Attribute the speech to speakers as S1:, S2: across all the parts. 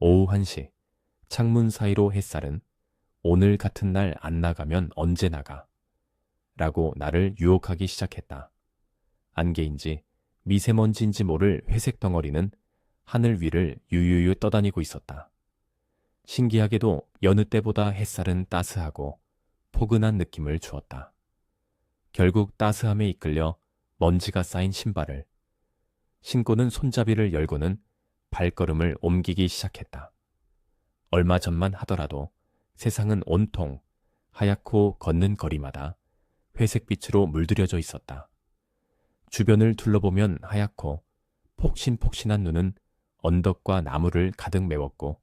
S1: 오후 1시, 창문 사이로 햇살은 오늘 같은 날 안 나가면 언제 나가? 라고 나를 유혹하기 시작했다. 안개인지 미세먼지인지 모를 회색 덩어리는 하늘 위를 유유유 떠다니고 있었다. 신기하게도 여느 때보다 햇살은 따스하고 포근한 느낌을 주었다. 결국 따스함에 이끌려 먼지가 쌓인 신발을 신고는 손잡이를 열고는 발걸음을 옮기기 시작했다. 얼마 전만 하더라도 세상은 온통 하얗고 걷는 거리마다 회색빛으로 물들여져 있었다. 주변을 둘러보면 하얗고 폭신폭신한 눈은 언덕과 나무를 가득 메웠고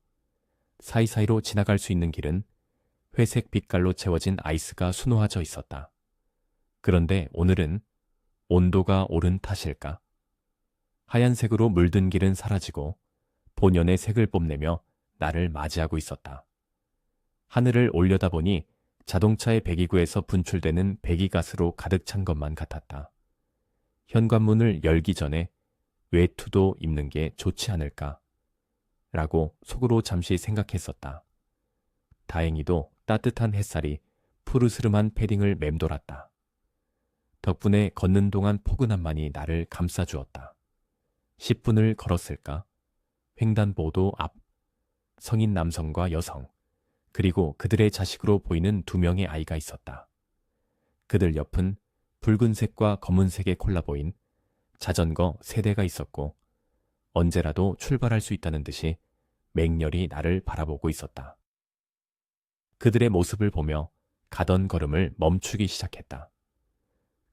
S1: 사이사이로 지나갈 수 있는 길은 회색 빛깔로 채워진 아이스가 수놓아져 있었다. 그런데 오늘은 온도가 오른 탓일까? 하얀색으로 물든 길은 사라지고 본연의 색을 뽐내며 나를 맞이하고 있었다. 하늘을 올려다보니 자동차의 배기구에서 분출되는 배기가스로 가득 찬 것만 같았다. 현관문을 열기 전에 외투도 입는 게 좋지 않을까? 라고 속으로 잠시 생각했었다. 다행히도 따뜻한 햇살이 푸르스름한 패딩을 맴돌았다. 덕분에 걷는 동안 포근함만이 나를 감싸주었다. 10분을 걸었을까? 횡단보도 앞, 성인 남성과 여성, 그리고 그들의 자식으로 보이는 2명의 아이가 있었다. 그들 옆은 붉은색과 검은색의 콜라보인 자전거 3대가 있었고 언제라도 출발할 수 있다는 듯이 맹렬히 나를 바라보고 있었다. 그들의 모습을 보며 가던 걸음을 멈추기 시작했다.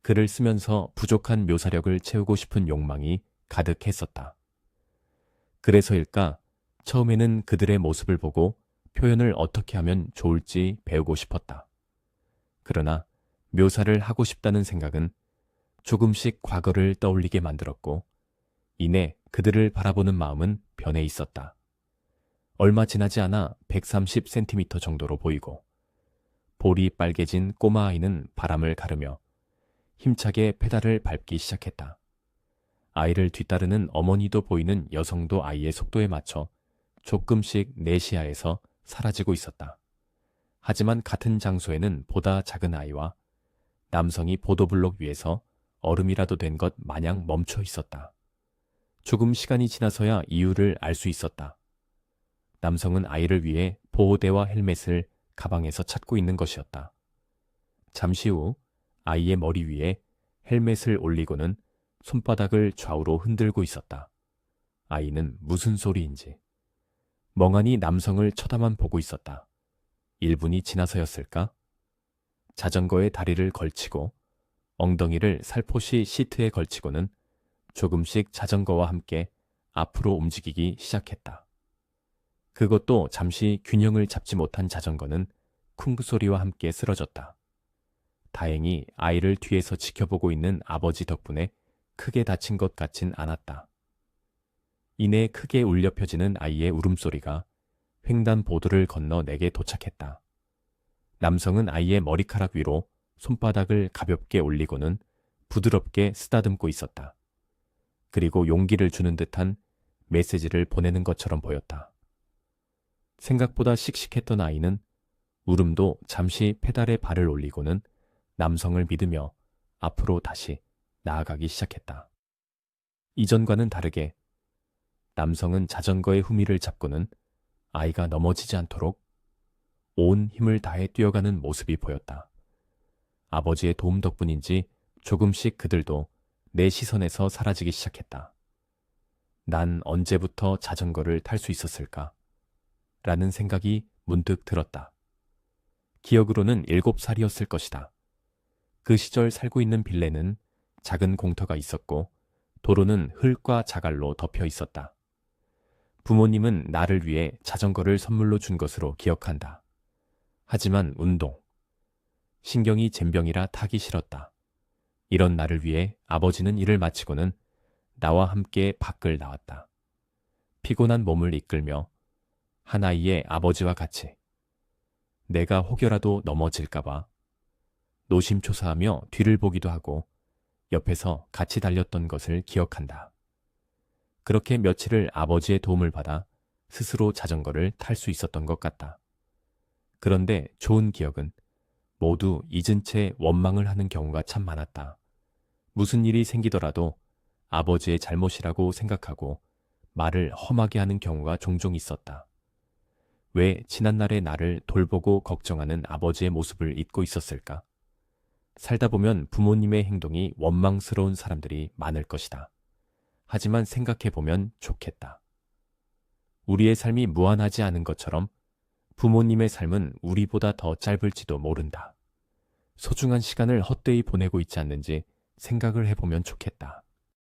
S1: 글을 쓰면서 부족한 묘사력을 채우고 싶은 욕망이 가득했었다. 그래서일까 처음에는 그들의 모습을 보고 표현을 어떻게 하면 좋을지 배우고 싶었다. 그러나 묘사를 하고 싶다는 생각은 조금씩 과거를 떠올리게 만들었고 이내 그들을 바라보는 마음은 변해 있었다. 얼마 지나지 않아 130cm 정도로 보이고 볼이 빨개진 꼬마 아이는 바람을 가르며 힘차게 페달을 밟기 시작했다. 아이를 뒤따르는 어머니도 보이는 여성도 아이의 속도에 맞춰 조금씩 내 시야에서 사라지고 있었다. 하지만 같은 장소에는 보다 작은 아이와 남성이 보도블록 위에서 얼음이라도 된 것 마냥 멈춰 있었다. 조금 시간이 지나서야 이유를 알 수 있었다. 남성은 아이를 위해 보호대와 헬멧을 가방에서 찾고 있는 것이었다. 잠시 후 아이의 머리 위에 헬멧을 올리고는 손바닥을 좌우로 흔들고 있었다. 아이는 무슨 소리인지 멍하니 남성을 쳐다만 보고 있었다. 1분이 지나서였을까? 자전거에 다리를 걸치고 엉덩이를 살포시 시트에 걸치고는 조금씩 자전거와 함께 앞으로 움직이기 시작했다. 그것도 잠시 균형을 잡지 못한 자전거는 쿵 소리와 함께 쓰러졌다. 다행히 아이를 뒤에서 지켜보고 있는 아버지 덕분에 크게 다친 것 같진 않았다. 이내 크게 울려 펴지는 아이의 울음소리가 횡단보도를 건너 내게 도착했다. 남성은 아이의 머리카락 위로 손바닥을 가볍게 올리고는 부드럽게 쓰다듬고 있었다. 그리고 용기를 주는 듯한 메시지를 보내는 것처럼 보였다. 생각보다 씩씩했던 아이는 울음도 잠시 페달에 발을 올리고는 남성을 믿으며 앞으로 다시 나아가기 시작했다. 이전과는 다르게 남성은 자전거의 후미를 잡고는 아이가 넘어지지 않도록 온 힘을 다해 뛰어가는 모습이 보였다. 아버지의 도움 덕분인지 조금씩 그들도 내 시선에서 사라지기 시작했다. 난 언제부터 자전거를 탈 수 있었을까? 라는 생각이 문득 들었다. 기억으로는 7살이었을 것이다. 그 시절 살고 있는 빌레는 작은 공터가 있었고 도로는 흙과 자갈로 덮여 있었다. 부모님은 나를 위해 자전거를 선물로 준 것으로 기억한다. 하지만 운동, 신경이 젬병이라 타기 싫었다. 이런 나를 위해 아버지는 일을 마치고는 나와 함께 밖을 나왔다. 피곤한 몸을 이끌며 한 아이의 아버지와 같이 내가 혹여라도 넘어질까봐 노심초사하며 뒤를 보기도 하고 옆에서 같이 달렸던 것을 기억한다. 그렇게 며칠을 아버지의 도움을 받아 스스로 자전거를 탈 수 있었던 것 같다. 그런데 좋은 기억은 모두 잊은 채 원망을 하는 경우가 참 많았다. 무슨 일이 생기더라도 아버지의 잘못이라고 생각하고 말을 험하게 하는 경우가 종종 있었다. 왜 지난날의 나를 돌보고 걱정하는 아버지의 모습을 잊고 있었을까? 살다 보면 부모님의 행동이 원망스러운 사람들이 많을 것이다. 하지만 생각해보면 좋겠다. 우리의 삶이 무한하지 않은 것처럼 부모님의 삶은 우리보다 더 짧을지도 모른다. 소중한 시간을 헛되이 보내고 있지 않는지 생각을 해보면 좋겠다.